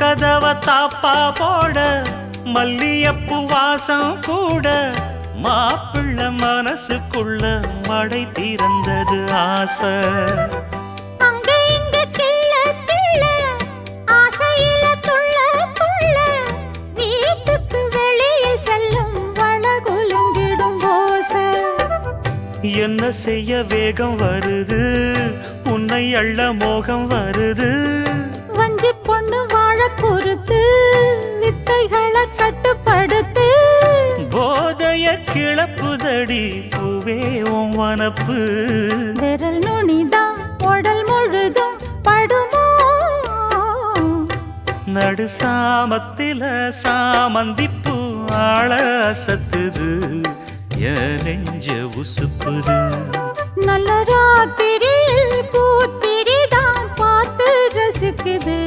கதவ தாப்பா போட மல்லியப்பு வாசம் கூட மாப்பிள்ள மனசுக்குள்ள மடை திறந்தது ஆசை. அங்க இங்க கிள்ள கிள்ள ஆசையில துள்ள துள்ள வீட்டுக்கு வெளியே செல்லும் வளகுலுங்கிடும் ஓசை. என்ன செய்ய வேகம் வருது உன்னை அள்ள மோகம் வருது. வஞ்சி பொண்ணு வாழ குறுத்து வித்தைகளை கட்டுப்படுத்து. போதைய கிளப்புதடி பூவே உன் வனப்பு. விரல் நுனிதான் உடல் முழுதும் படுமோ. நடு சாமத்தில சாமந்திப்பூ ஆள அசத்துது என் நெஞ்ச உசுப்புது. நல்ல ராத்திரியில் பூத்திரிதான் பார்த்து ரசிக்குது.